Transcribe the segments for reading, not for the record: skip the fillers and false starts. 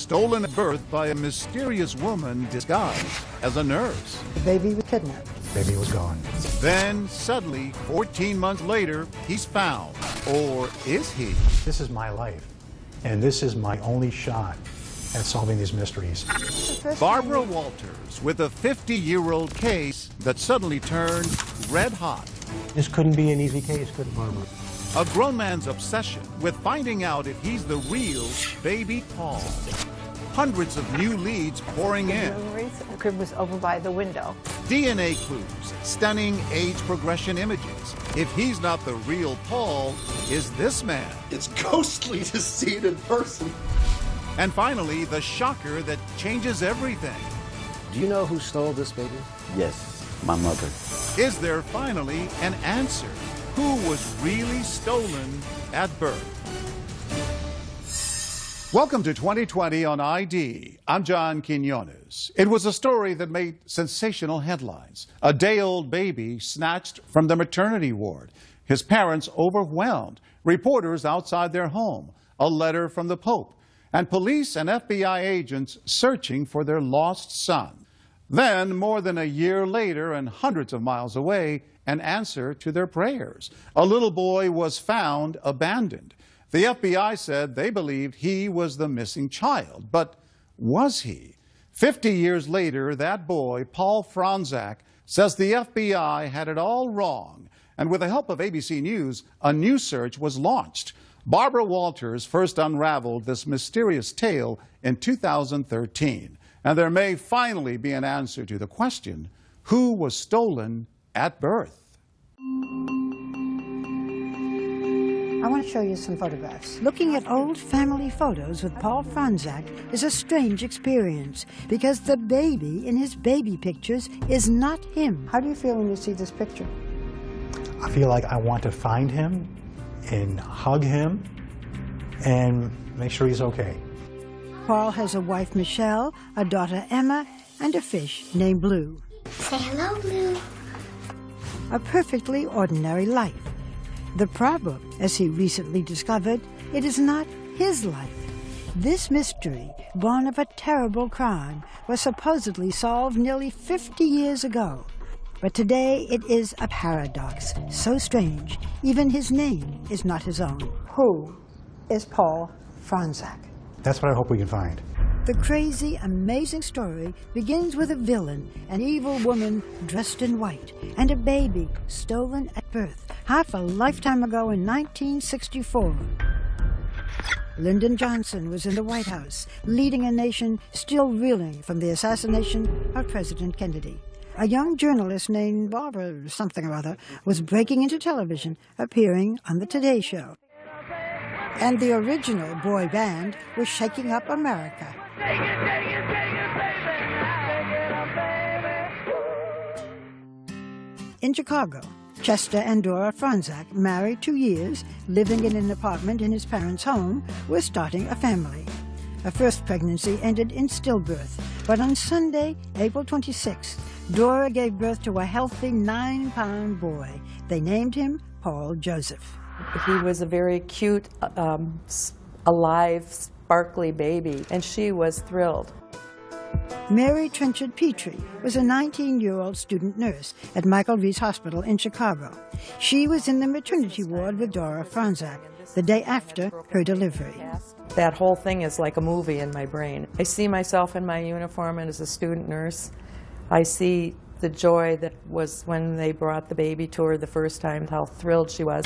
stolen at birth by a mysterious woman disguised as a nurse. The baby was kidnapped. The baby was gone. Then, suddenly, 14 months later, he's found. Or is he? This is my life, and this is my only shot at solving these mysteries. Barbara Walters with a 50-year-old case that suddenly turned red hot. This couldn't be an easy case, could it, Barbara? A grown man's obsession with finding out if he's the real baby Paul. Hundreds of new leads pouring in. The crib was over by the window. DNA clues, stunning age progression images. If he's not the real Paul, is this man? It's ghostly to see it in person. And finally, the shocker that changes everything. Do you know who stole this baby? Yes, my mother. Is there finally an answer? Who was really stolen at birth? Welcome to 2020 on ID. I'm John Quinones. It was a story that made sensational headlines. A day-old baby snatched from the maternity ward. His parents overwhelmed. Reporters outside their home. A letter from the Pope. And police and FBI agents searching for their lost son. Then, more than a year later and hundreds of miles away, an answer to their prayers. A little boy was found abandoned. The FBI said they believed he was the missing child. But was he? 50 years later, that boy, Paul Franzak, says the FBI had it all wrong. And with the help of ABC News, a new search was launched. Barbara Walters first unraveled this mysterious tale in 2013. And there may finally be an answer to the question, who was stolen at birth? I want to show you some photographs. Looking at old family photos with Paul Franzak is a strange experience because the baby in his baby pictures is not him. How do you feel when you see this picture? I feel like I want to find him and hug him and make sure he's okay. Paul has a wife, Michelle, a daughter, Emma, and a fish named Blue. Say hello, Blue. A perfectly ordinary life. The problem, as he recently discovered, it is not his life. This mystery, born of a terrible crime, was supposedly solved nearly 50 years ago. But today it is a paradox, so strange, even his name is not his own. Who is Paul Franzak? That's what I hope we can find. The crazy, amazing story begins with a villain, an evil woman dressed in white, and a baby stolen at birth, half a lifetime ago in 1964. Lyndon Johnson was in the White House, leading a nation still reeling from the assassination of President Kennedy. A young journalist named Barbara something or other was breaking into television, appearing on the Today Show. And the original boy band was shaking up America. In Chicago, Chester and Dora Franzak, married 2 years, living in an apartment in his parents' home, were starting a family. A first pregnancy ended in stillbirth, but on Sunday, April 26th, Dora gave birth to a healthy 9-pound boy. They named him Paul Joseph. He was a very cute, alive, sparkly baby, and she was thrilled. Mary Trenchard Petrie was a 19-year-old student nurse at Michael Reese Hospital in Chicago. She was in the maternity ward with Dora Franzak the day after her delivery. That whole thing is like a movie in my brain. I see myself in my uniform and as a student nurse. I see the joy that was when they brought the baby to her the first time, how thrilled she was.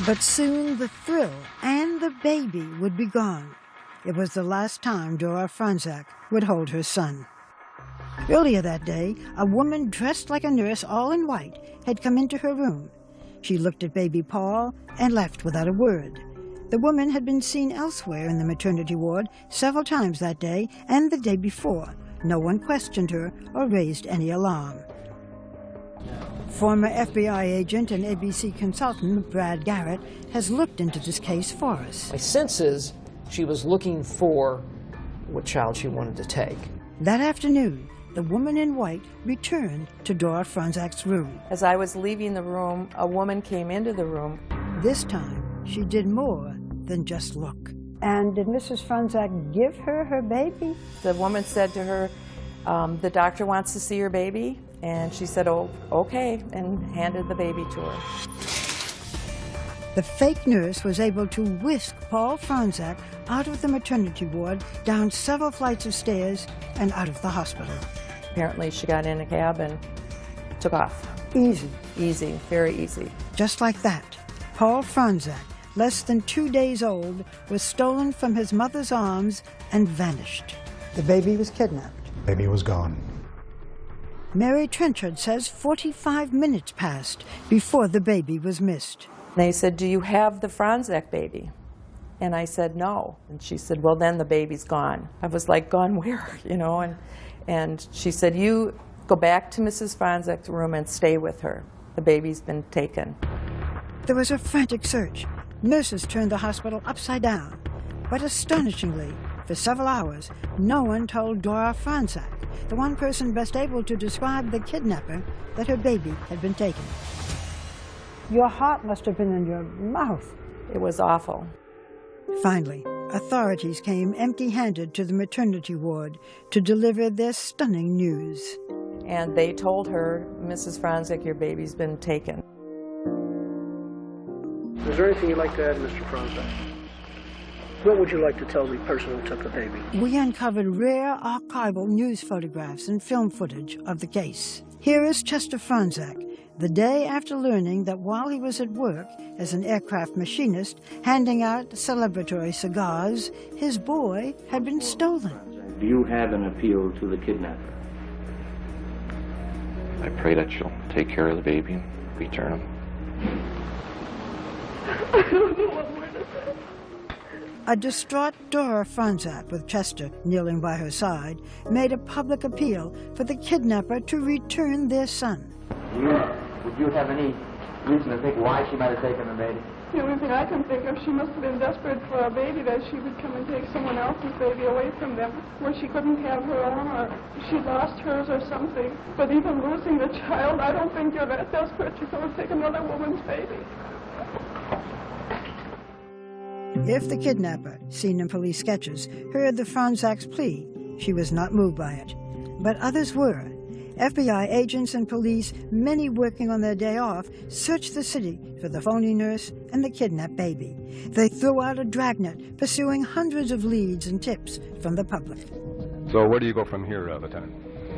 But soon the thrill and the baby would be gone. It was the last time Dora Franzak would hold her son. Earlier that day, a woman dressed like a nurse, all in white, had come into her room. She looked at baby Paul and left without a word. The woman had been seen elsewhere in the maternity ward several times that day and the day before. No one questioned her or raised any alarm. Former FBI agent and ABC consultant Brad Garrett has looked into this case for us. My sense is she was looking for what child she wanted to take. That afternoon, the woman in white returned to Dora Franzak's room. As I was leaving the room, a woman came into the room. This time, she did more than just look. And did Mrs. Franzak give her her baby? The woman said to her, the doctor wants to see your baby. And she said, oh, okay, and handed the baby to her. The fake nurse was able to whisk Paul Franzak out of the maternity ward, down several flights of stairs, and out of the hospital. Apparently she got in a cab and took off. Easy. Easy, very easy. Just like that, Paul Franzak, less than 2 days old, was stolen from his mother's arms and vanished. The baby was kidnapped. Baby was gone. Mary Trenchard says 45 minutes passed before the baby was missed. They said, do you have the Franzak baby? And I said, no. And she said, well, then the baby's gone. I was like, gone where, you know? And she said, you go back to Mrs. Franzak's room and stay with her. The baby's been taken. There was a frantic search. Nurses turned the hospital upside down. But astonishingly, for several hours, no one told Dora Franzak, the one person best able to describe the kidnapper, that her baby had been taken. Your heart must have been in your mouth. It was awful. Finally, authorities came empty-handed to the maternity ward to deliver their stunning news. And they told her, Mrs. Franzak, your baby's been taken. Is there anything you'd like to add, Mr. Franzak? What would you like to tell the person who took the baby? We uncovered rare archival news photographs and film footage of the case. Here is Chester Franzak, the day after learning that while he was at work as an aircraft machinist handing out celebratory cigars, his boy had been stolen. Do you have an appeal to the kidnapper? I pray that she'll take care of the baby and return him. I don't know what more to say. A distraught Dora Franzak, with Chester kneeling by her side, made a public appeal for the kidnapper to return their son. Would you have any reason to think why she might have taken the baby? The only thing I can think of, she must have been desperate for a baby, that she would come and take someone else's baby away from them, where she couldn't have her own, or she lost hers or something. But even losing the child, I don't think you're that desperate to go and take another woman's baby. If the kidnapper, seen in police sketches, heard the Franzak's plea, she was not moved by it. But others were. FBI agents and police, many working on their day off, searched the city for the phony nurse and the kidnapped baby. They threw out a dragnet, pursuing hundreds of leads and tips from the public. So where do you go from here, Lieutenant?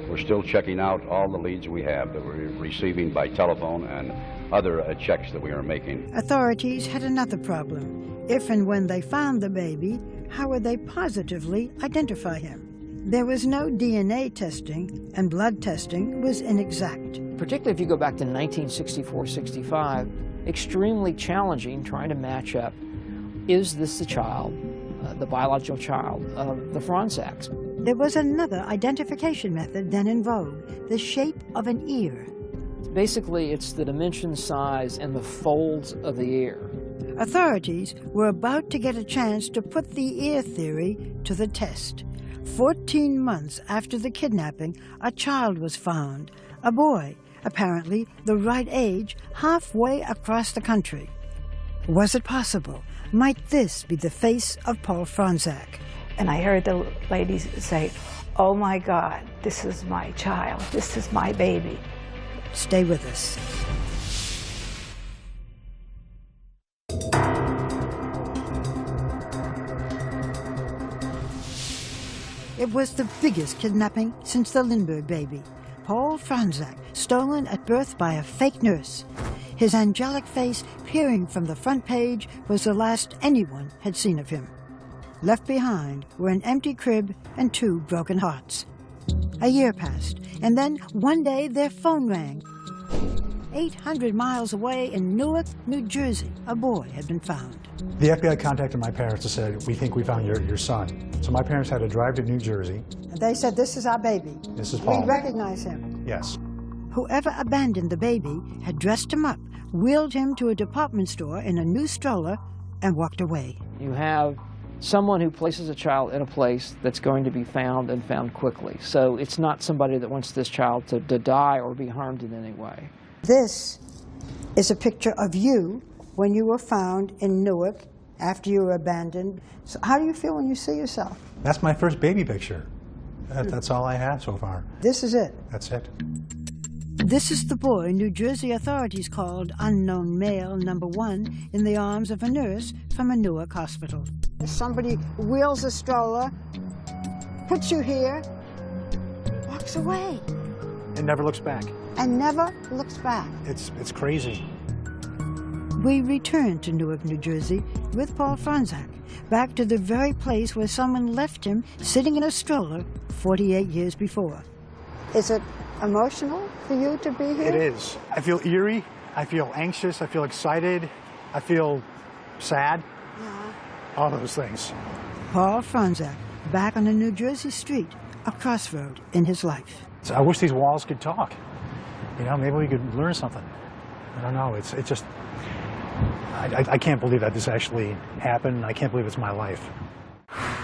We're still checking out all the leads we have that we're receiving by telephone and other checks that we are making. Authorities had another problem. If and when they found the baby, how would they positively identify him? There was no DNA testing, and blood testing was inexact. Particularly if you go back to 1964-65, extremely challenging trying to match up, is this the child, the biological child of the Franzaks? There was another identification method then in vogue, the shape of an ear. Basically, it's the dimension, size, and the folds of the ear. Authorities were about to get a chance to put the ear theory to the test. 14 months after the kidnapping, a child was found, a boy, apparently the right age, halfway across the country. Was it possible? Might this be the face of Paul Franzak? And I heard the lady say, "Oh my God, this is my child, this is my baby." Stay with us. It was the biggest kidnapping since the Lindbergh baby. Paul Franzak, stolen at birth by a fake nurse. His angelic face peering from the front page was the last anyone had seen of him. Left behind were an empty crib and 2 broken hearts. A year passed, and then one day their phone rang. 800 miles away in Newark, New Jersey, a boy had been found. The FBI contacted my parents and said, "We think we found your son." So my parents had to drive to New Jersey. And they said, "This is our baby. This is Paul. We recognize him." Yes. Whoever abandoned the baby had dressed him up, wheeled him to a department store in a new stroller, and walked away. You have someone who places a child in a place that's going to be found and found quickly. So it's not somebody that wants this child to die or be harmed in any way. This is a picture of you when you were found in Newark after you were abandoned. So how do you feel when you see yourself? That's my first baby picture. That's all I have so far. This is it? That's it. This is the boy New Jersey authorities called unknown male number 1 in the arms of a nurse from a Newark hospital. Somebody wheels a stroller, puts you here, walks away. And never looks back. And never looks back. It's crazy. We return to Newark, New Jersey with Paul Franczak, back to the very place where someone left him sitting in a stroller 48 years before. Is it emotional for you to be here? It is. I feel eerie. I feel anxious. I feel excited. I feel sad. Yeah. All those things. Paul Franczak, back on a New Jersey street, a crossroad in his life. So I wish these walls could talk. You know, maybe we could learn something. I don't know. It's just, I can't believe that this actually happened. I can't believe it's my life.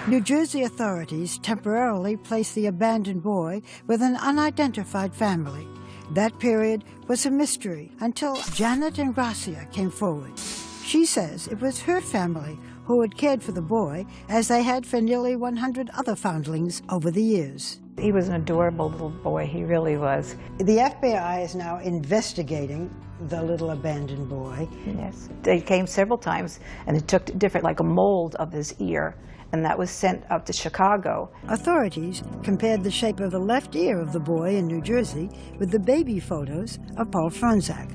New Jersey authorities temporarily placed the abandoned boy with an unidentified family. That period was a mystery until Janet and Gracia came forward. She says it was her family who had cared for the boy as they had for nearly 100 other foundlings over the years. He was an adorable little boy, he really was. The FBI is now investigating the little abandoned boy. Yes. They came several times and it took different, like a mold of his ear, and that was sent up to Chicago. Authorities compared the shape of the left ear of the boy in New Jersey with the baby photos of Paul Franczak.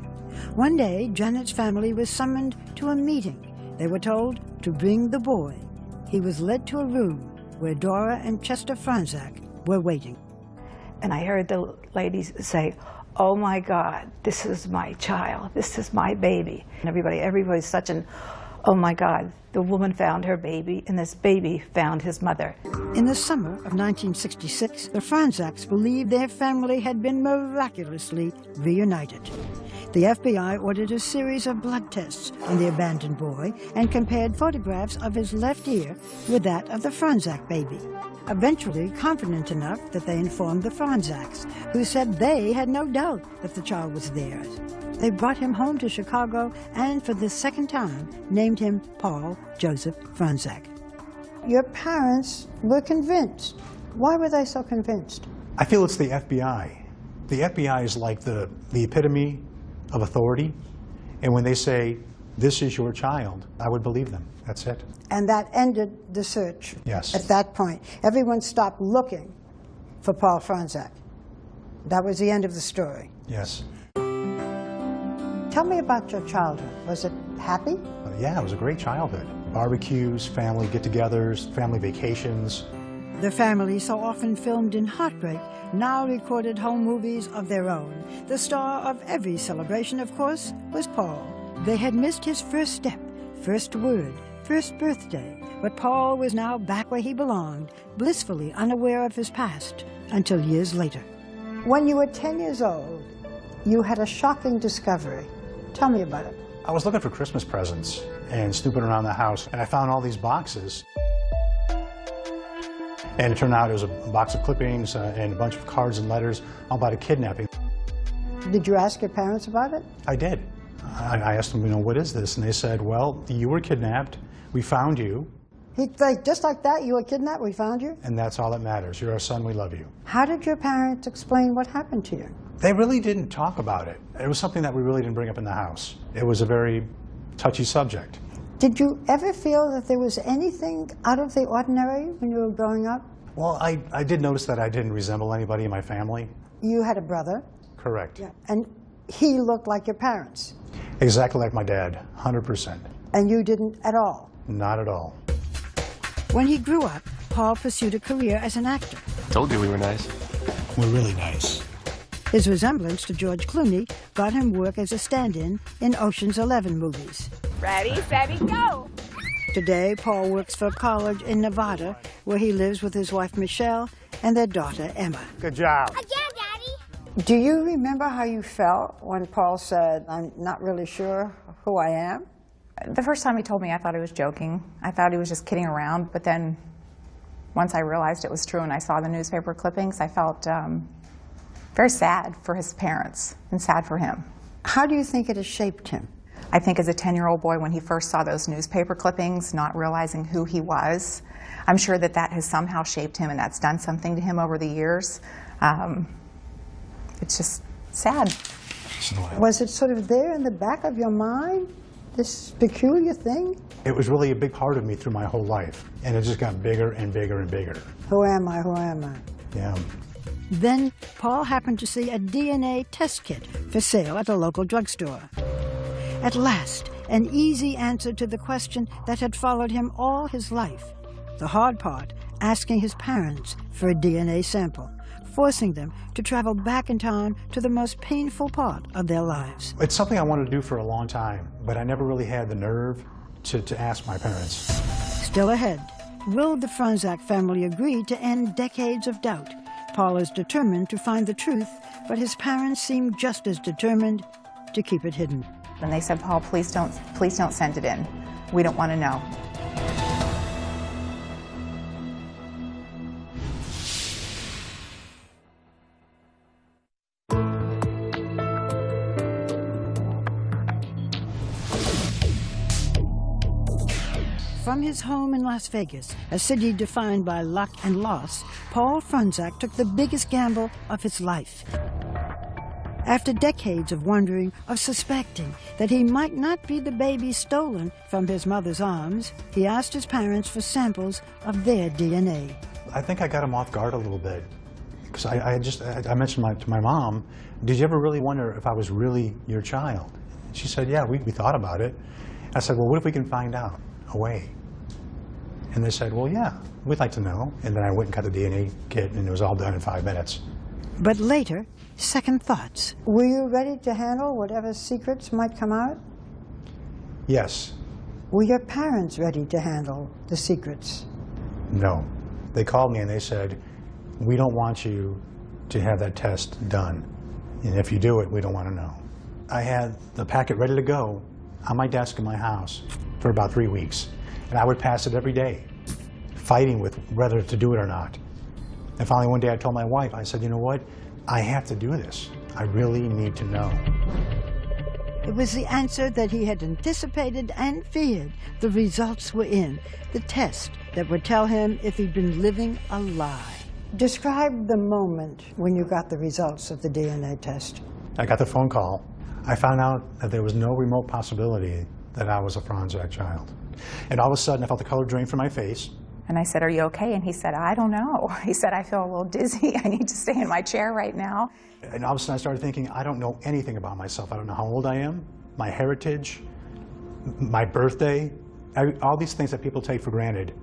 One day, Janet's family was summoned to a meeting. They were told to bring the boy. He was led to a room where Dora and Chester Franczak were waiting. And I heard the ladies say, "Oh my God, this is my child, this is my baby." And everybody's such an, oh my God, the woman found her baby and this baby found his mother. In the summer of 1966, the Franczaks believed their family had been miraculously reunited. The FBI ordered a series of blood tests on the abandoned boy and compared photographs of his left ear with that of the Franczak baby. Eventually confident enough that they informed the Franczaks, who said they had no doubt that the child was theirs. They brought him home to Chicago and, for the second time, named him Paul Joseph Franczak. Your parents were convinced. Why were they so convinced? I feel it's the FBI. The FBI is like the epitome of authority, and when they say, "This is your child," I would believe them. That's it. And that ended the search. Yes. At that point, everyone stopped looking for Paul Franczak. That was the end of the story. Yes. Tell me about your childhood. Was it happy? Yeah, it was a great childhood. Barbecues, family get-togethers, family vacations. The family, so often filmed in heartbreak, now recorded home movies of their own. The star of every celebration, of course, was Paul. They had missed his first step, first word, first birthday, but Paul was now back where he belonged, blissfully unaware of his past, until years later. When you were 10 years old, you had a shocking discovery. Tell me about it. I was looking for Christmas presents and snooping around the house, and I found all these boxes. And it turned out it was a box of clippings and a bunch of cards and letters all about a kidnapping. Did you ask your parents about it? I did. I asked them, what is this? And they said, well, you were kidnapped. We found you. Just like that, you were kidnapped, we found you? And that's all that matters. You're our son, we love you. How did your parents explain what happened to you? They really didn't talk about it. It was something that we really didn't bring up in the house. It was a very touchy subject. Did you ever feel that there was anything out of the ordinary when you were growing up? Well, I did notice that I didn't resemble anybody in my family. You had a brother? Correct. Yeah. And he looked like your parents? Exactly like my dad, 100%. And you didn't at all? Not at all. When he grew up, Paul pursued a career as an actor. Told you we were nice. We're really nice. His resemblance to George Clooney got him work as a stand-in in Ocean's 11 movies. Ready, steady, go! Today, Paul works for a college in Nevada, where he lives with his wife, Michelle, and their daughter, Emma. Good job. Again, Daddy! Do you remember how you felt when Paul said, "I'm not really sure who I am"? The first time he told me, I thought he was joking. I thought he was just kidding around, but then once I realized it was true and I saw the newspaper clippings, I felt very sad for his parents and sad for him. How do you think it has shaped him? I think as a 10-year-old boy, when he first saw those newspaper clippings, not realizing who he was, I'm sure that that has somehow shaped him and that's done something to him over the years. It's just sad. Was it sort of there in the back of your mind, this peculiar thing? It was really a big part of me through my whole life, and it just got bigger and bigger and bigger. Who am I? Who am I? Yeah. Then Paul happened to see a DNA test kit for sale at a local drugstore. At last, an easy answer to the question that had followed him all his life. The hard part, asking his parents for a DNA sample, forcing them to travel back in time to the most painful part of their lives. It's something I wanted to do for a long time, but I never really had the nerve to ask my parents. Still ahead, will the Franzak family agree to end decades of doubt? Paul is determined to find the truth, but his parents seem just as determined to keep it hidden. And they said, Paul, please don't send it in. We don't want to know. From his home in Las Vegas, a city defined by luck and loss, Paul Franzak took the biggest gamble of his life. After decades of wondering, of suspecting that he might not be the baby stolen from his mother's arms, he asked his parents for samples of their DNA. I think I got him off guard a little bit, because I mentioned to my mom, did you ever really wonder if I was really your child? She said, yeah, we thought about it. I said, well, what if we can find out a way? And they said, well, yeah, we'd like to know. And then I went and got the DNA kit, and it was all done in 5 minutes. But later, second thoughts. Were you ready to handle whatever secrets might come out? Yes. Were your parents ready to handle the secrets? No. They called me and they said, we don't want you to have that test done. And if you do it, we don't want to know. I had the packet ready to go on my desk in my house for about 3 weeks. And I would pass it every day, fighting with whether to do it or not. And finally one day I told my wife, I said, you know what? I have to do this. I really need to know. It was the answer that he had anticipated and feared. The results were in. The test that would tell him if he'd been living a lie. Describe the moment when you got the results of the DNA test. I got the phone call. I found out that there was no remote possibility that I was a Franzak child. And all of a sudden I felt the color drain from my face. And I said, are you okay? And he said, I don't know. He said, I feel a little dizzy. I need to stay in my chair right now. And all of a sudden I started thinking, I don't know anything about myself. I don't know how old I am, my heritage, my birthday, all these things that people take for granted.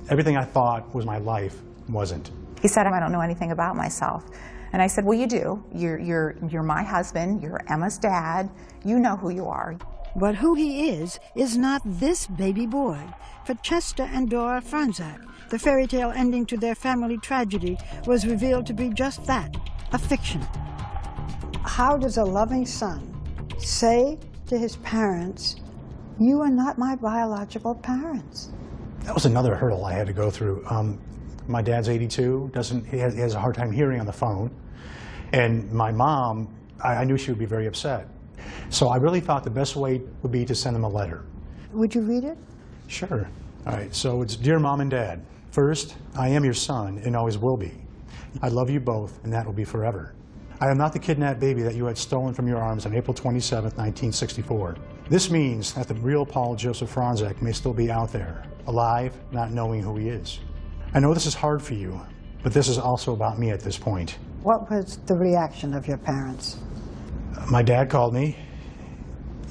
Everything I thought was my life wasn't. He said, I don't know anything about myself. And I said, well, you do. You're my husband. You're Emma's dad. You know who you are. But who he is not this baby boy. For Chester and Dora Franzak, the fairy tale ending to their family tragedy was revealed to be just that, a fiction. How does a loving son say to his parents, you are not my biological parents? That was another hurdle I had to go through. My dad's 82, he has a hard time hearing on the phone. And my mom, I knew she would be very upset. So I really thought the best way would be to send them a letter. Would you read it? Sure. All right, so it's Dear Mom and Dad. First, I am your son and always will be. I love you both, and that will be forever. I am not the kidnapped baby that you had stolen from your arms on April 27, 1964. This means that the real Paul Joseph Franzak may still be out there, alive, not knowing who he is. I know this is hard for you, but this is also about me at this point. What was the reaction of your parents? My dad called me,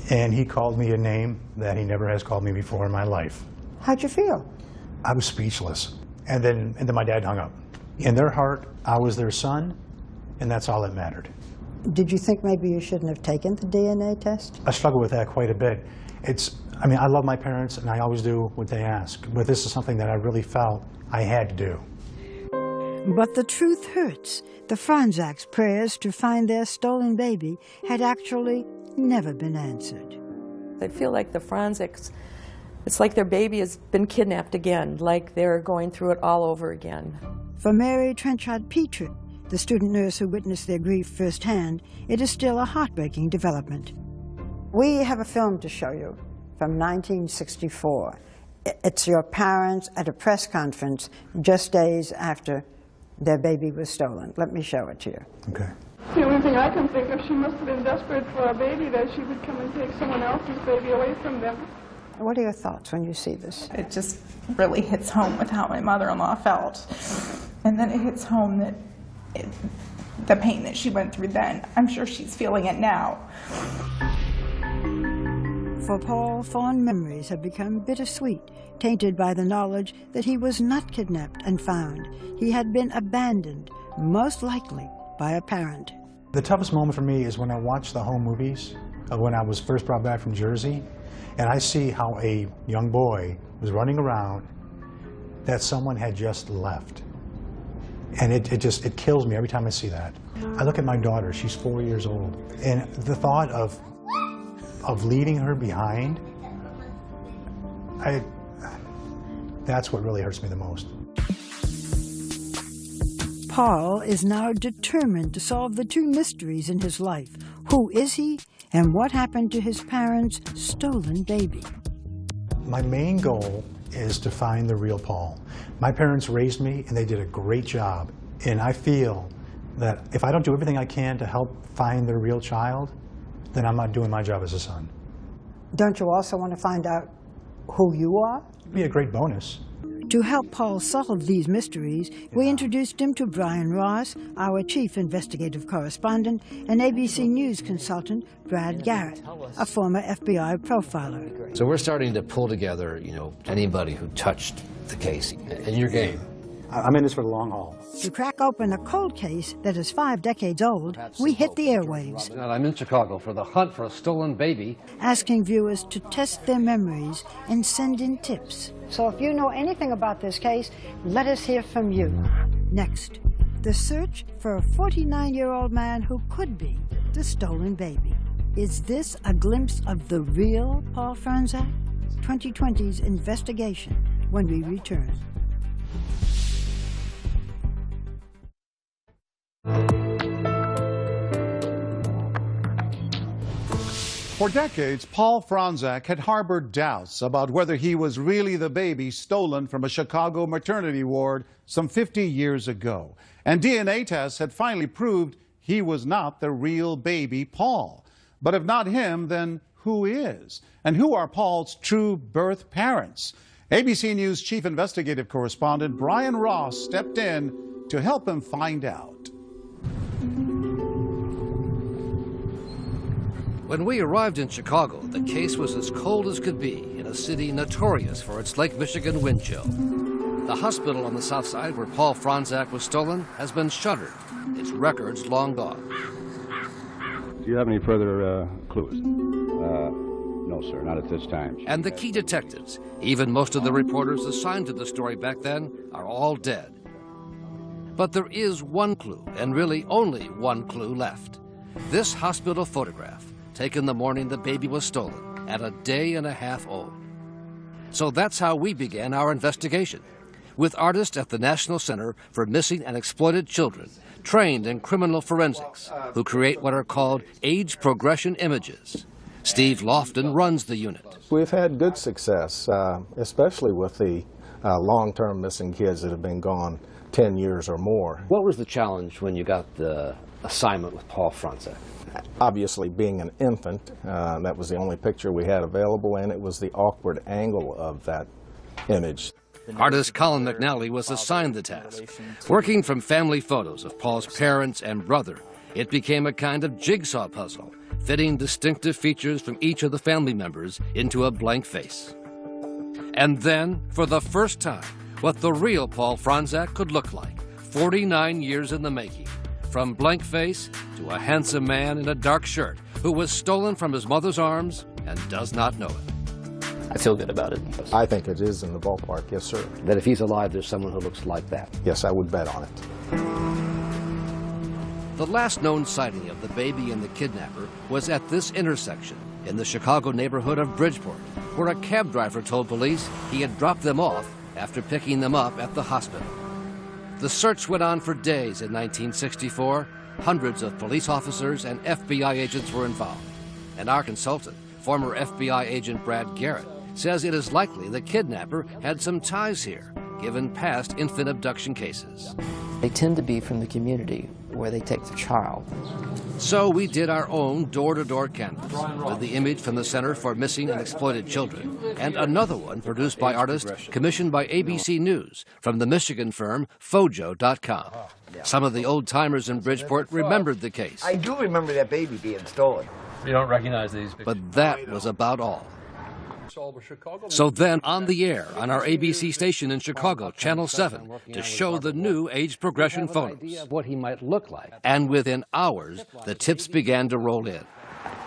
and he called me a name that he never has called me before in my life. How'd you feel? I was speechless. And then my dad hung up. In their heart, I was their son, and that's all that mattered. Did you think maybe you shouldn't have taken the DNA test? I struggle with that quite a bit. I love my parents, and I always do what they ask, but this is something that I really felt I had to do. But the truth hurts. The Franzaks' prayers to find their stolen baby had actually never been answered. I feel like the Franzaks, it's like their baby has been kidnapped again, like they're going through it all over again. For Mary Trenchard Petrie, the student nurse who witnessed their grief firsthand, it is still a heartbreaking development. We have a film to show you from 1964. It's your parents at a press conference just days after their baby was stolen. Let me show it to you. Okay. The only thing I can think of, she must have been desperate for a baby, that she would come and take someone else's baby away from them. What are your thoughts when you see this? It just really hits home with how my mother-in-law felt. And then it hits home that the pain that she went through then, I'm sure she's feeling it now. For Paul, fond memories have become bittersweet, tainted by the knowledge that he was not kidnapped and found. He had been abandoned, most likely by a parent. The toughest moment for me is when I watch the home movies of when I was first brought back from Jersey, and I see how a young boy was running around that someone had just left. And it kills me every time I see that. I look at my daughter, she's 4 years old, and the thought of leaving her behind, that's what really hurts me the most. Paul is now determined to solve the two mysteries in his life. Who is he, and what happened to his parents' stolen baby? My main goal is to find the real Paul. My parents raised me, and they did a great job. And I feel that if I don't do everything I can to help find the real child, then I'm not doing my job as a son. Don't you also want to find out who you are? It'd be a great bonus. To help Paul solve these mysteries, we introduced him to Brian Ross, our chief investigative correspondent, and ABC News consultant, Brad Garrett, a former FBI profiler. So we're starting to pull together, anybody who touched the case in your game. I'm in this for the long haul. To crack open a cold case that is 5 decades old, we hit the airwaves. I'm in Chicago for the hunt for a stolen baby. Asking viewers to test their memories and send in tips. So if you know anything about this case, let us hear from you. Next, the search for a 49-year-old man who could be the stolen baby. Is this a glimpse of the real Paul Franzak? 2020's investigation when we return. For decades, Paul Franzak had harbored doubts about whether he was really the baby stolen from a Chicago maternity ward some 50 years ago. And DNA tests had finally proved he was not the real baby Paul. But if not him, then who is? And who are Paul's true birth parents? ABC News chief investigative correspondent Brian Ross stepped in to help him find out. When we arrived in Chicago, the case was as cold as could be in a city notorious for its Lake Michigan wind chill. The hospital on the south side where Paul Franzak was stolen has been shuttered, its records long gone. Do you have any further clues? No, sir, not at this time. And the key detectives, even most of the reporters assigned to the story back then, are all dead. But there is one clue, and really only one clue left. This hospital photograph, taken the morning the baby was stolen, at a day and a half old. So that's how we began our investigation, with artists at the National Center for Missing and Exploited Children, trained in criminal forensics, who create what are called age progression images. Steve Lofton runs the unit. We've had good success, especially with the long-term missing kids that have been gone 10 years or more. What was the challenge when you got the assignment with Paul Franzak? Obviously, being an infant, that was the only picture we had available, and it was the awkward angle of that image. Artist Colin McNally was assigned the task. Working from family photos of Paul's parents and brother, it became a kind of jigsaw puzzle, fitting distinctive features from each of the family members into a blank face. And then, for the first time, what the real Paul Franzak could look like, 49 years in the making. From blank face to a handsome man in a dark shirt who was stolen from his mother's arms and does not know it. I feel good about it. I think it is in the ballpark, yes, sir. That if he's alive, there's someone who looks like that. Yes, I would bet on it. The last known sighting of the baby and the kidnapper was at this intersection in the Chicago neighborhood of Bridgeport, where a cab driver told police he had dropped them off after picking them up at the hospital. The search went on for days in 1964. Hundreds of police officers and FBI agents were involved. And our consultant, former FBI agent Brad Garrett, says it is likely the kidnapper had some ties here, given past infant abduction cases. They tend to be from the community where they take the child. So we did our own door-to-door canvas with the image from the Center for Missing and Exploited Children and another one produced by artists commissioned by ABC News from the Michigan firm Fojo.com. Some of the old-timers in Bridgeport remembered the case. I do remember that baby being stolen. You don't recognize these pictures. But that was about all. So then, on the air on our ABC station in Chicago, Channel 7, to show the new age progression photos. What he might look like. And within hours, the tips began to roll in.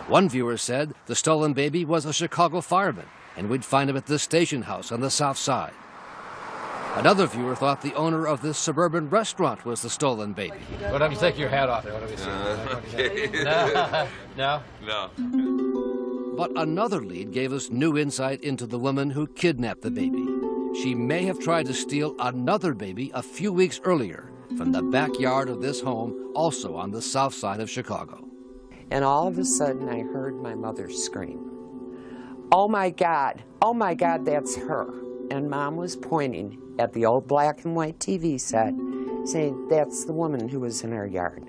One viewer said the stolen baby was a Chicago fireman, and we'd find him at this station house on the south side. Another viewer thought the owner of this suburban restaurant was the stolen baby. What if you take your hat off there? What do we see? No? No. But another lead gave us new insight into the woman who kidnapped the baby. She may have tried to steal another baby a few weeks earlier from the backyard of this home, also on the south side of Chicago. And all of a sudden, I heard my mother scream, oh my God, that's her. And Mom was pointing at the old black and white TV set, saying, that's the woman who was in our yard,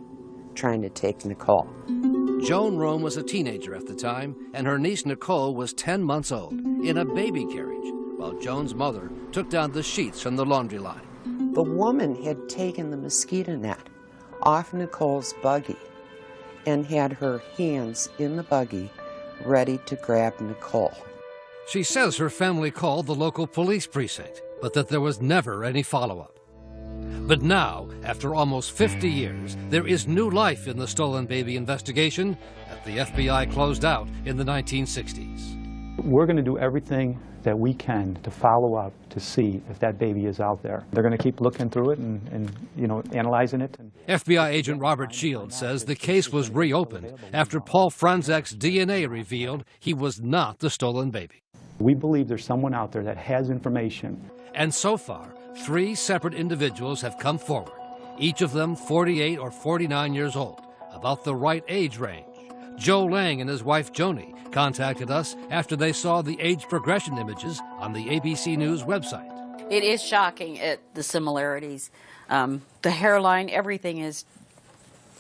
trying to take Nicole. Joan Rome was a teenager at the time, and her niece Nicole was 10 months old, in a baby carriage, while Joan's mother took down the sheets from the laundry line. The woman had taken the mosquito net off Nicole's buggy and had her hands in the buggy ready to grab Nicole. She says her family called the local police precinct, but that there was never any follow-up. But now, after almost 50 years, there is new life in the stolen baby investigation that the FBI closed out in the 1960s. We're going to do everything that we can to follow up to see if that baby is out there. They're going to keep looking through it and analyzing it. FBI agent Robert Shields says the case was reopened after Paul Franzak's DNA revealed he was not the stolen baby. We believe there's someone out there that has information. And so far, 3 separate individuals have come forward, each of them 48 or 49 years old, about the right age range. Joe Lang and his wife Joni contacted us after they saw the age progression images on the ABC News website. It is shocking at the similarities. The hairline, everything is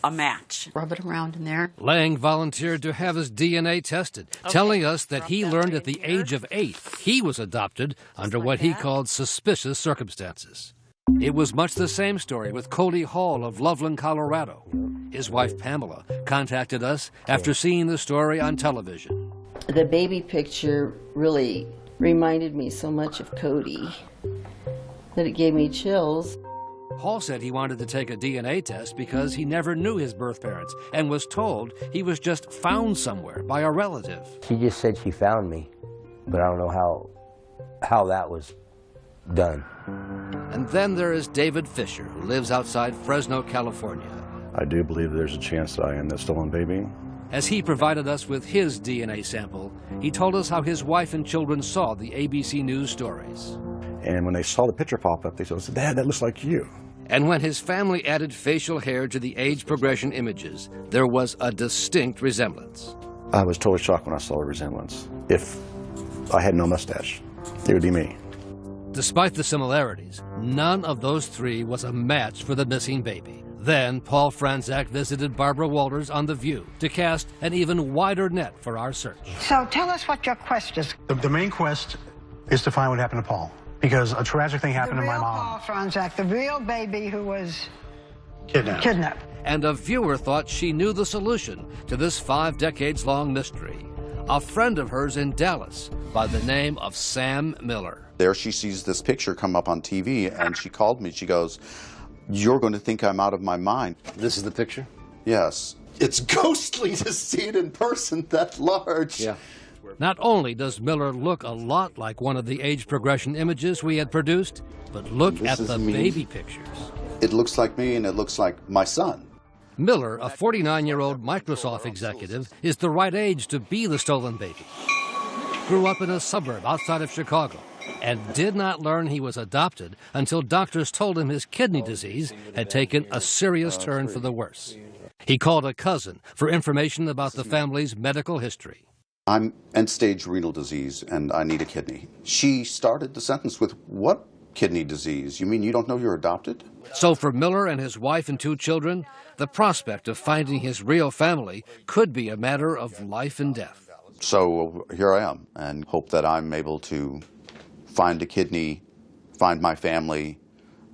a match. Rub it around in there. Lang volunteered to have his DNA tested, telling us that he learned at the age of 8 he was adopted under what he called suspicious circumstances. It was much the same story with Cody Hall of Loveland, Colorado. His wife Pamela contacted us after seeing the story on television. The baby picture really reminded me so much of Cody that it gave me chills. Hall said he wanted to take a DNA test because he never knew his birth parents and was told he was just found somewhere by a relative. She just said she found me, but I don't know how that was done. And then there is David Fisher, who lives outside Fresno, California. I do believe there's a chance that I am the stolen baby. As he provided us with his DNA sample, he told us how his wife and children saw the ABC News stories. And when they saw the picture pop up, they said, Dad, that looks like you. And when his family added facial hair to the age progression images, there was a distinct resemblance. I was totally shocked when I saw the resemblance. If I had no mustache, it would be me. Despite the similarities, none of those 3 was a match for the missing baby. Then Paul Franzak visited Barbara Walters on The View to cast an even wider net for our search. So tell us what your quest is. The main quest is to find what happened to Paul, because a tragic thing happened to my mom. Paul Franzak, the real baby who was kidnapped. And a viewer thought she knew the solution to this 5 decades-long mystery. A friend of hers in Dallas by the name of Sam Miller. There she sees this picture come up on TV, and she called me. She goes, "You're going to think I'm out of my mind." This is the picture? Yes. It's ghostly to see it in person that large. Yeah. Not only does Miller look a lot like one of the age progression images we had produced, but look at the baby pictures. It looks like me, and it looks like my son. Miller, a 49-year-old Microsoft executive, is the right age to be the stolen baby. Grew up in a suburb outside of Chicago and did not learn he was adopted until doctors told him his kidney disease had taken a serious turn for the worse. He called a cousin for information about the family's medical history. I'm end-stage renal disease, and I need a kidney. She started the sentence with, "What kidney disease? You mean you don't know you're adopted?" So for Miller and his wife and 2 children, the prospect of finding his real family could be a matter of life and death. So here I am, and hope that I'm able to find a kidney, find my family,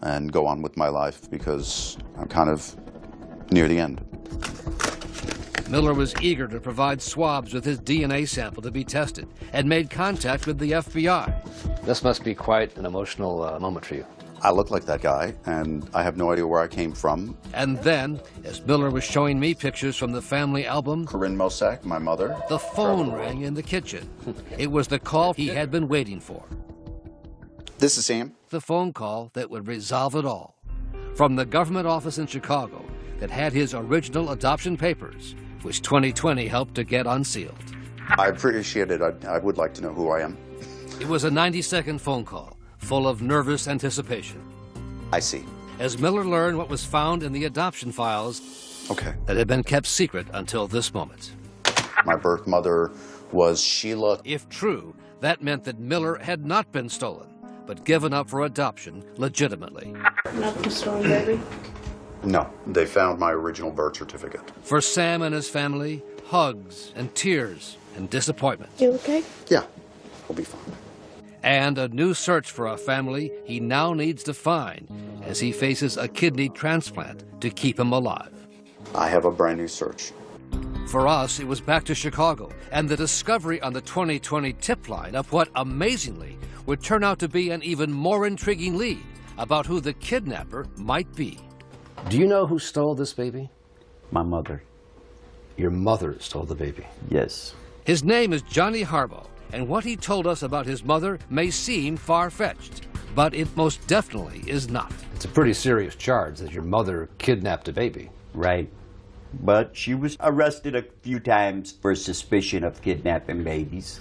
and go on with my life, because I'm kind of near the end. Miller was eager to provide swabs with his DNA sample to be tested and made contact with the FBI. This must be quite an emotional moment for you. I look like that guy, and I have no idea where I came from. And then, as Miller was showing me pictures from the family album, Corinne Mosak, my mother, the phone rang in the kitchen. It was the call he had been waiting for. This is Sam. The phone call that would resolve it all. From the government office in Chicago that had his original adoption papers, which 2020 helped to get unsealed. I appreciate it. I would like to know who I am. It was a 90-second phone call, full of nervous anticipation. I see. As Miller learned what was found in the adoption files that had been kept secret until this moment. My birth mother was Sheila. If true, that meant that Miller had not been stolen, but given up for adoption legitimately. Not the stolen baby? No, they found my original birth certificate. For Sam and his family, hugs and tears and disappointment. You okay? Yeah, we'll be fine. And a new search for a family he now needs to find as he faces a kidney transplant to keep him alive. I have a brand new search. For us, it was back to Chicago and the discovery on the 2020 tip line of what, amazingly, would turn out to be an even more intriguing lead about who the kidnapper might be. Do you know who stole this baby? My mother. Your mother stole the baby? Yes. His name is Johnny Harbaugh, and what he told us about his mother may seem far-fetched, but it most definitely is not. It's a pretty serious charge that your mother kidnapped a baby. Right. But she was arrested a few times for suspicion of kidnapping babies.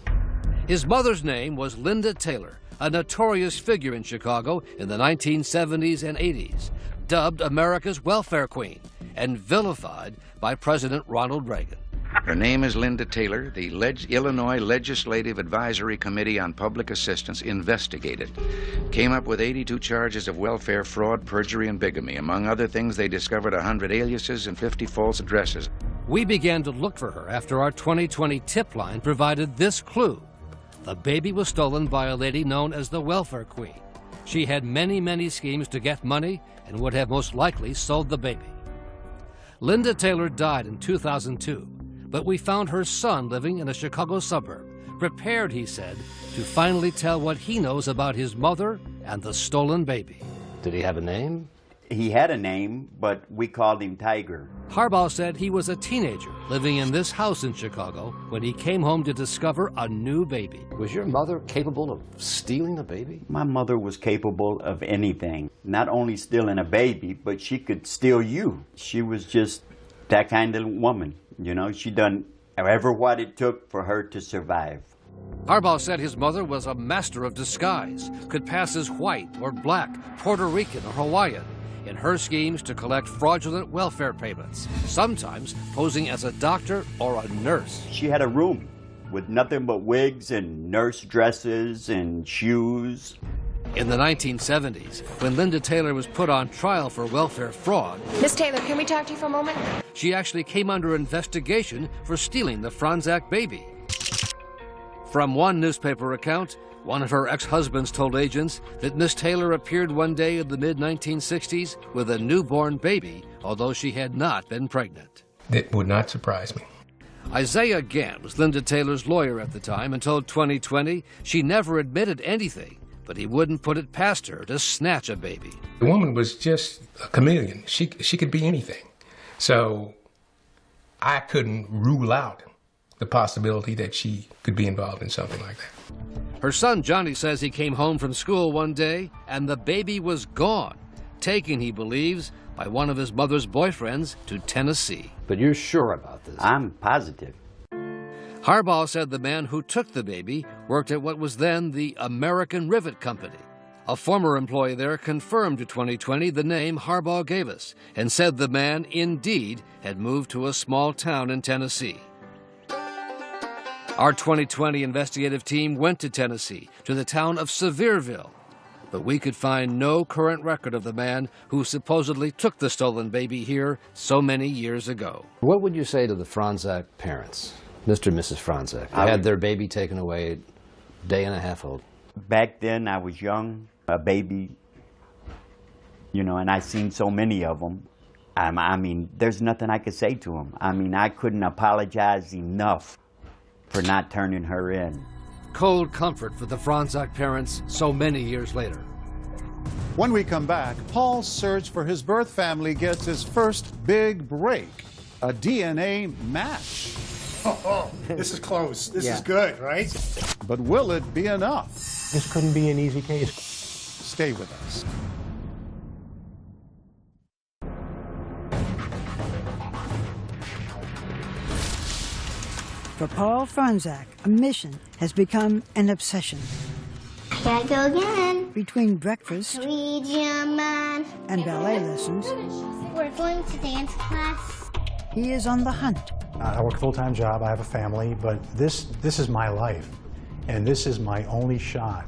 His mother's name was Linda Taylor, a notorious figure in Chicago in the 1970s and 80s, dubbed America's welfare queen and vilified by President Ronald Reagan. Her name is Linda Taylor. The Illinois Legislative Advisory Committee on Public Assistance investigated. Came up with 82 charges of welfare fraud, perjury, and bigamy. Among other things, they discovered 100 aliases and 50 false addresses. We began to look for her after our 2020 tip line provided this clue. The baby was stolen by a lady known as the welfare queen. She had many, many schemes to get money and would have most likely sold the baby. Linda Taylor died in 2002, but we found her son living in a Chicago suburb, prepared, he said, to finally tell what he knows about his mother and the stolen baby. Did he have a name? He had a name, but we called him Tiger. Harbaugh said he was a teenager living in this house in Chicago when he came home to discover a new baby. Was your mother capable of stealing a baby? My mother was capable of anything. Not only stealing a baby, but she could steal you. She was just that kind of woman. You know, she done however what it took for her to survive. Harbaugh said his mother was a master of disguise, could pass as white or black, Puerto Rican or Hawaiian, in her schemes to collect fraudulent welfare payments, sometimes posing as a doctor or a nurse. She had a room with nothing but wigs and nurse dresses and shoes. In the 1970s, when Linda Taylor was put on trial for welfare fraud, Miss Taylor, can we talk to you for a moment? She actually came under investigation for stealing the Franzak baby. From one newspaper account, one of her ex-husbands told agents that Miss Taylor appeared one day in the mid-1960s with a newborn baby, although she had not been pregnant. That would not surprise me. Isaiah Gant was Linda Taylor's lawyer at the time and told 2020 she never admitted anything, but he wouldn't put it past her to snatch a baby. The woman was just a chameleon. She could be anything. So I couldn't rule out the possibility that she could be involved in something like that. Her son Johnny says he came home from school one day and the baby was gone, taken, he believes, by one of his mother's boyfriends to Tennessee. But you're sure about this? I'm positive. Harbaugh said the man who took the baby worked at what was then the American Rivet Company, A former employee there confirmed to 2020 the name Harbaugh gave us and said the man indeed had moved to a small town in Tennessee. Our 2020 investigative team went to Tennessee, to the town of Sevierville, but we could find no current record of the man who supposedly took the stolen baby here so many years ago. What would you say to the Franzak parents, Mr. and Mrs. Franzak? They had their baby taken away a day and a half old. Back then, I was young, a baby, you know, and I seen so many of them. I mean, there's nothing I could say to them. I mean, I couldn't apologize enough for not turning her in. Cold comfort for the Franzak parents so many years later. When we come back, Paul's search for his birth family gets his first big break, a DNA match. Oh, this is close. This is good, right? But will it be enough? This couldn't be an easy case. Stay with us. For Paul Franzak, a mission has become an obsession. I gotta go again. Between breakfast Man. and ballet lessons, We're going to dance class. he is on the hunt. I work a full-time job, I have a family, but this is my life. And this is my only shot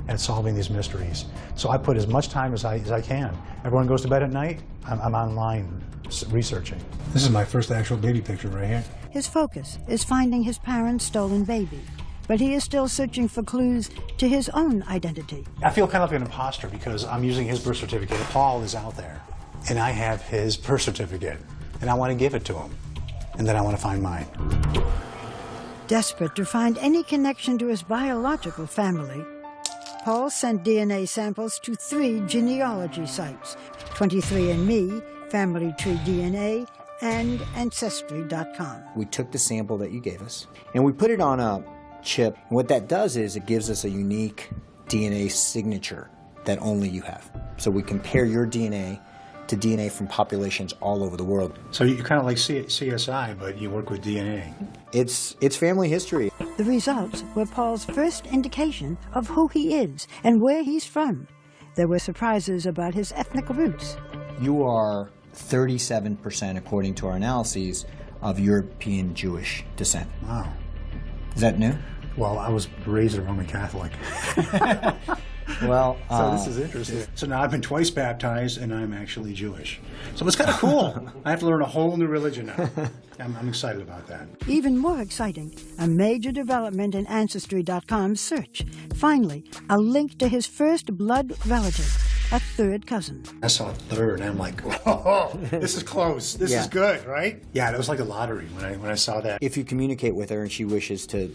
at solving these mysteries. So I put as much time as I can. Everyone goes to bed at night, I'm online researching. This is my first actual baby picture right here. His focus is finding his parents' stolen baby, but he is still searching for clues to his own identity. I feel kind of like an imposter because I'm using his birth certificate. Paul is out there, and I have his birth certificate, and I want to give it to him, and then I want to find mine. Desperate to find any connection to his biological family, Paul sent DNA samples to 3 genealogy sites, 23andMe, Family Tree DNA, and Ancestry.com. We took the sample that you gave us, and we put it on a chip. What that does is it gives us a unique DNA signature that only you have. So we compare your DNA to DNA from populations all over the world. So you're kind of like CSI, but you work with DNA. It's family history. The results were Paul's first indication of who he is and where he's from. There were surprises about his ethnic roots. You are 37%, according to our analyses, of European Jewish descent. Wow. Is that new? Well, I was raised a Roman Catholic. Well, so this is interesting. So now I've been twice baptized, and I'm actually Jewish. So it's kind of cool. I have to learn a whole new religion now. I'm excited about that. Even more exciting, a major development in Ancestry.com's search. Finally, a link to his first blood relative, a third cousin. I saw a third, and I'm like, oh, this is close. This is good, right? Yeah, it was like a lottery when I saw that. If you communicate with her and she wishes to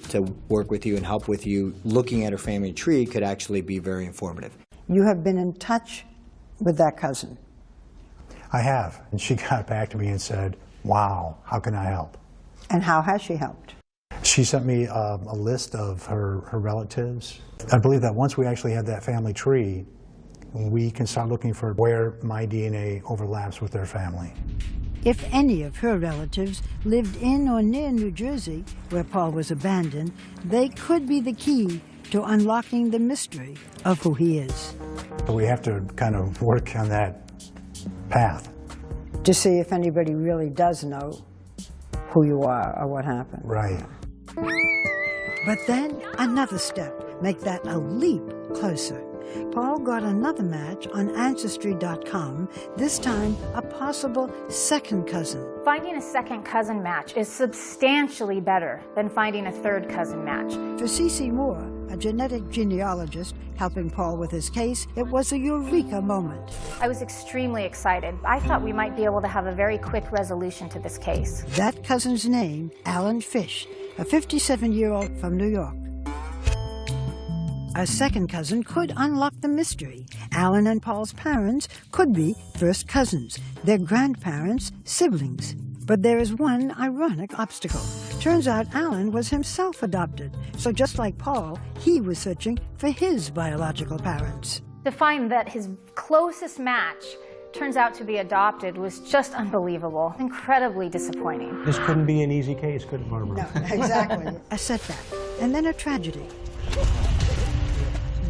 work with you and help with you, looking at her family tree could actually be very informative. You have been in touch with that cousin. I have. And she got back to me and said, wow, how can I help? And how has she helped? She sent me a list of her relatives. I believe that once we actually have that family tree, we can start looking for where my DNA overlaps with their family. If any of her relatives lived in or near New Jersey, where Paul was abandoned, they could be the key to unlocking the mystery of who he is. So we have to kind of work on that path. To see if anybody really does know who you are or what happened. Right. But then another step, make that a leap closer. Paul got another match on Ancestry.com, this time a possible second cousin. Finding a second cousin match is substantially better than finding a third cousin match. For C.C. Moore, a genetic genealogist helping Paul with his case, it was a eureka moment. I was extremely excited. I thought we might be able to have a very quick resolution to this case. That cousin's name, Alan Fish, a 57-year-old from New York. A second cousin could unlock the mystery. Alan and Paul's parents could be first cousins, their grandparents siblings. But there is one ironic obstacle. Turns out Alan was himself adopted, so just like Paul, he was searching for his biological parents. To find that his closest match turns out to be adopted was just unbelievable, incredibly disappointing. This couldn't be an easy case, could it, Barbara? No, exactly. A setback, and then a tragedy.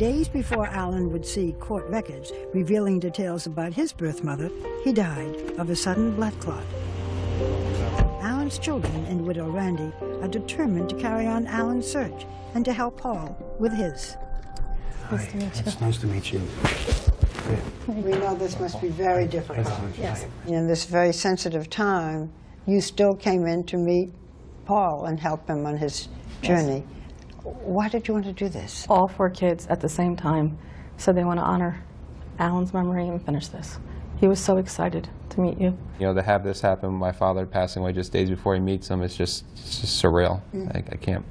Days before Alan would see court records revealing details about his birth mother, he died of a sudden blood clot. Alan's children and widow Randy are determined to carry on Alan's search and to help Paul with his. Nice to meet you. It's nice to meet you. We know this must be very difficult. Yes. In this very sensitive time, you still came in to meet Paul and help him on his journey. Yes. Why did you want to do this? All 4 kids at the same time said they want to honor Alan's memory and finish this. He was so excited to meet you. You know, to have this happen, my father passing away just days before he meets him, it's just surreal. I can't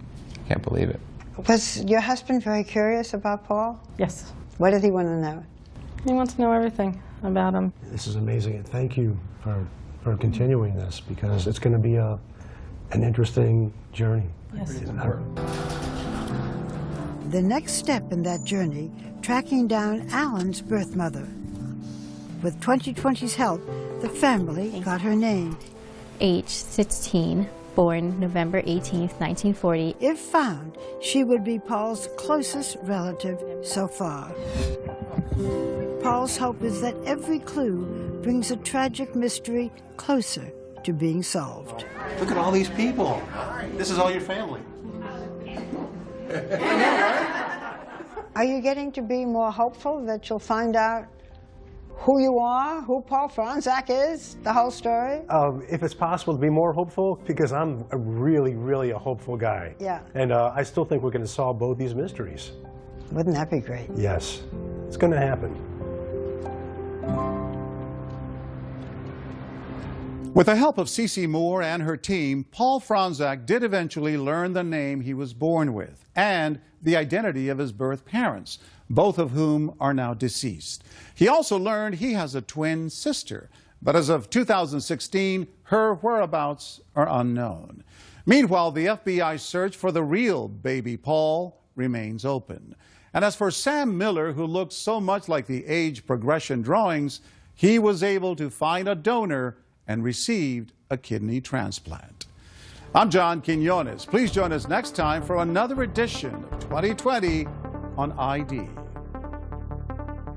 believe it. Was your husband very curious about Paul? Yes. What did he want to know? He wants to know everything about him. This is amazing, and thank you for continuing this, because it's going to be an interesting journey. Yes. The next step in that journey, tracking down Alan's birth mother. With 2020's help, the family got her name. Age 16, born November 18th, 1940. If found, she would be Paul's closest relative so far. Paul's hope is that every clue brings a tragic mystery closer to being solved. Look at all these people. This is all your family. Are you getting to be more hopeful that you'll find out who you are, who Paul Franzak is, the whole story? If it's possible to be more hopeful, because I'm really a hopeful guy. Yeah. And I still think we're going to solve both these mysteries. Wouldn't that be great? Yes. It's going to happen. With the help of Cece Moore and her team, Paul Franzak did eventually learn the name he was born with and the identity of his birth parents, both of whom are now deceased. He also learned he has a twin sister, but as of 2016, her whereabouts are unknown. Meanwhile, the FBI search for the real baby Paul remains open. And as for Sam Miller, who looks so much like the age progression drawings, he was able to find a donor and received a kidney transplant. I'm John Quinones. Please join us next time for another edition of 2020 on ID.